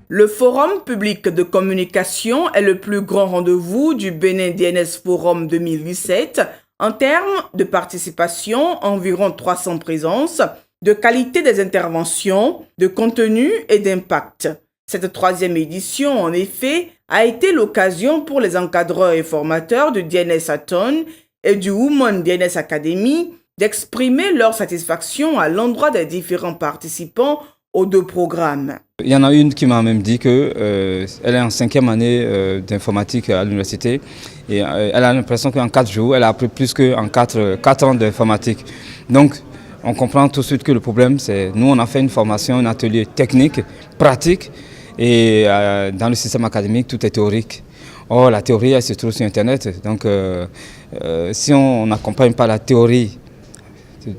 Le Forum public de communication est le plus grand rendez-vous du Bénin DNS Forum 2017 en termes de participation, environ 300 présences, de qualité des interventions, de contenu et d'impact. Cette troisième édition, en effet, a été l'occasion pour les encadreurs et formateurs du DNS Hackathon et du Women DNS Academy d'exprimer leur satisfaction à l'endroit des différents participants aux deux programmes. Il y en a une qui m'a même dit qu'elle est en 5e année d'informatique à l'université et elle a l'impression qu'en 4 jours, elle a appris plus qu'en 4 ans d'informatique. Donc, on comprend tout de suite que le problème, c'est nous, on a fait une formation, un atelier technique, pratique, et dans le système académique, tout est théorique. Or, la théorie, elle se trouve sur Internet. Donc, si on n'accompagne pas la théorie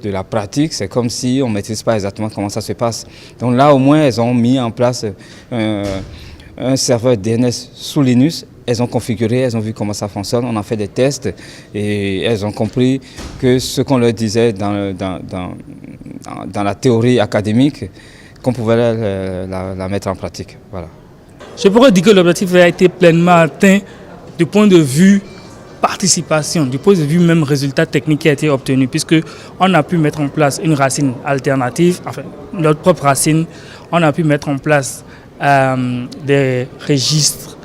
de la pratique, c'est comme si on ne maîtrise pas exactement comment ça se passe. Donc là, au moins, elles ont mis en place un serveur DNS sous Linux. Elles ont configuré, elles ont vu comment ça fonctionne, on a fait des tests et elles ont compris que ce qu'on leur disait dans la théorie académique, qu'on pouvait la mettre en pratique. Voilà. Je pourrais dire que l'objectif a été pleinement atteint du point de vue participation, du point de vue même résultat technique qui a été obtenu, puisqu'on a pu mettre en place une racine alternative, enfin notre propre racine, on a pu mettre en place des registres,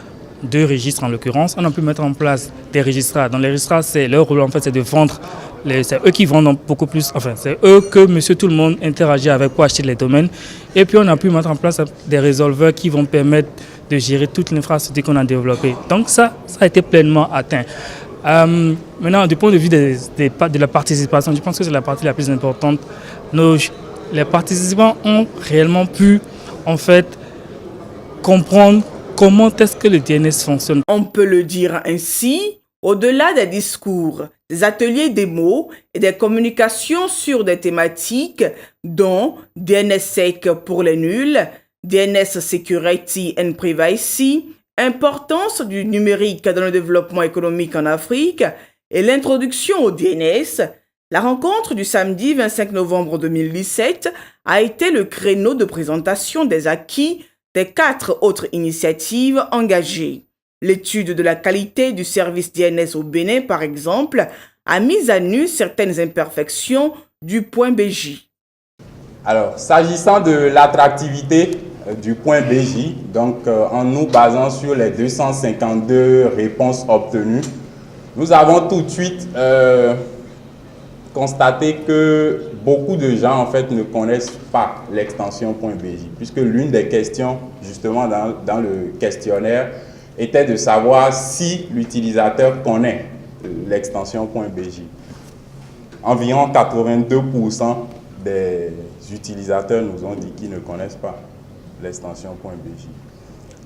2 registres en l'occurrence, on a pu mettre en place des registrars. Dans les registrars, leur rôle en fait c'est de vendre, c'est eux qui vendent beaucoup plus, enfin c'est eux que monsieur tout le monde interagit avec pour acheter les domaines. Et puis on a pu mettre en place des résolveurs qui vont permettre de gérer toute l'infrastructure qu'on a développée. Donc ça a été pleinement atteint. Maintenant, du point de vue de la participation, je pense que c'est la partie la plus importante. Les participants ont réellement pu, en fait, comprendre comment est-ce que le DNS fonctionne. On peut le dire ainsi, au-delà des discours, des ateliers démos et des communications sur des thématiques dont DNSSEC pour les nuls, DNS Security and Privacy, importance du numérique dans le développement économique en Afrique et l'introduction au DNS, la rencontre du samedi 25 novembre 2017 a été le créneau de présentation des acquis des 4 autres initiatives engagées. L'étude de la qualité du service DNS au Bénin, par exemple, a mis à nu certaines imperfections du point BJ. Alors, s'agissant de l'attractivité du point BJ, donc en nous basant sur les 252 réponses obtenues, nous avons tout de suite constaté que beaucoup de gens en fait ne connaissent pas l'extension .bj, puisque l'une des questions justement dans le questionnaire était de savoir si l'utilisateur connaît l'extension .bj. Environ 82% des utilisateurs nous ont dit qu'ils ne connaissent pas l'extension .bj.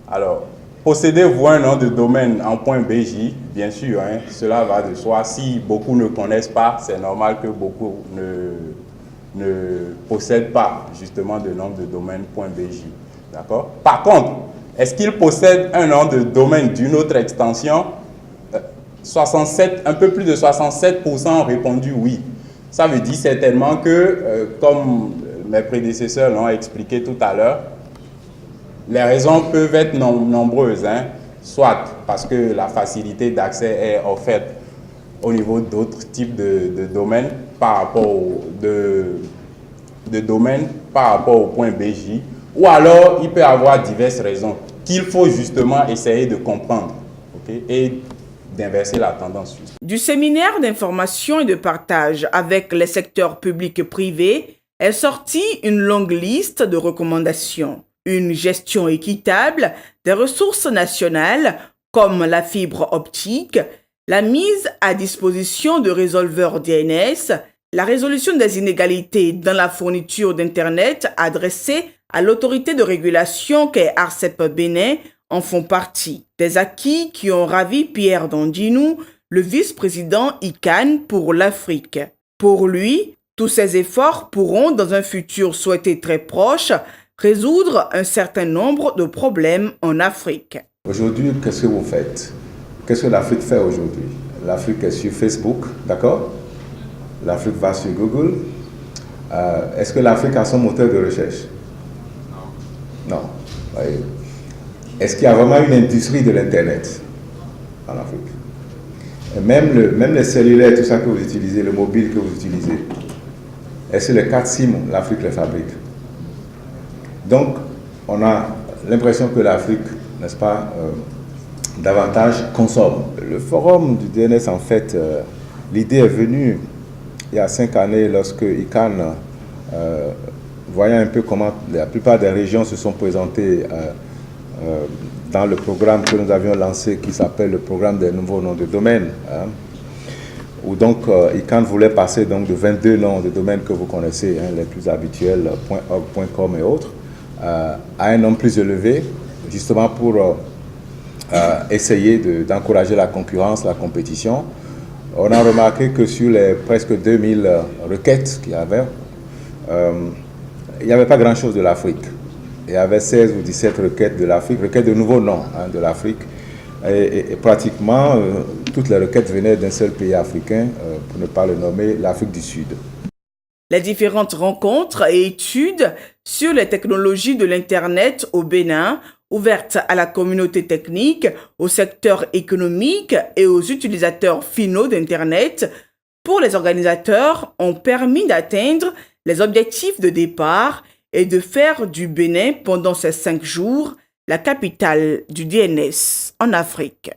Alors, possédez-vous un nom de domaine en .bj? Bien sûr, hein, cela va de soi. Si beaucoup ne connaissent pas, c'est normal que beaucoup ne possèdent pas justement de nom de domaine .bj. D'accord? Par contre, est-ce qu'ils possèdent un nom de domaine d'une autre extension? Un peu plus de 67% ont répondu oui. Ça veut dire certainement que, comme mes prédécesseurs l'ont expliqué tout à l'heure, les raisons peuvent être nombreuses, hein. Soit parce que la facilité d'accès est offerte au niveau d'autres types de domaines par rapport par rapport au point BJ, ou alors il peut y avoir diverses raisons qu'il faut justement essayer de comprendre, okay, et d'inverser la tendance. Du séminaire d'information et de partage avec les secteurs publics et privés est sortie une longue liste de recommandations. Une gestion équitable des ressources nationales comme la fibre optique, la mise à disposition de résolveurs DNS, la résolution des inégalités dans la fourniture d'Internet adressée à l'autorité de régulation qu'est ARCEP Bénin en font partie. Des acquis qui ont ravi Pierre Dandinou, le vice-président ICANN pour l'Afrique. Pour lui, tous ces efforts pourront, dans un futur souhaité très proche, résoudre un certain nombre de problèmes en Afrique. Aujourd'hui, qu'est-ce que vous faites? Qu'est-ce que l'Afrique fait aujourd'hui? L'Afrique est sur Facebook, d'accord? L'Afrique va sur Google. Est-ce que l'Afrique a son moteur de recherche? Non. Oui. est-ce qu'il y a vraiment une industrie de l'Internet en Afrique? Et même les cellulaires, tout ça que vous utilisez, le mobile que vous utilisez, est-ce que les 4 SIM, l'Afrique les fabrique? Donc, on a l'impression que l'Afrique, n'est-ce pas, davantage consomme. Le forum du DNS, en fait, l'idée est venue il y a 5 années lorsque ICANN, voyant un peu comment la plupart des régions se sont présentées dans le programme que nous avions lancé qui s'appelle le programme des nouveaux noms de domaine, hein, où donc ICANN voulait passer donc de 22 noms de domaine que vous connaissez, hein, les plus habituels, .org, .com et autres, à un nombre plus élevé, justement pour essayer d'encourager la concurrence, la compétition. On a remarqué que sur les presque 2000 requêtes qu'il y avait, il n'y avait pas grand-chose de l'Afrique. Il y avait 16 ou 17 requêtes de l'Afrique, requêtes de nouveaux noms, hein, de l'Afrique. Et pratiquement, toutes les requêtes venaient d'un seul pays africain, pour ne pas le nommer, l'Afrique du Sud. Les différentes rencontres et études sur les technologies de l'Internet au Bénin, ouvertes à la communauté technique, au secteur économique et aux utilisateurs finaux d'Internet, pour les organisateurs, ont permis d'atteindre les objectifs de départ et de faire du Bénin, pendant ces 5 jours, la capitale du DNS en Afrique.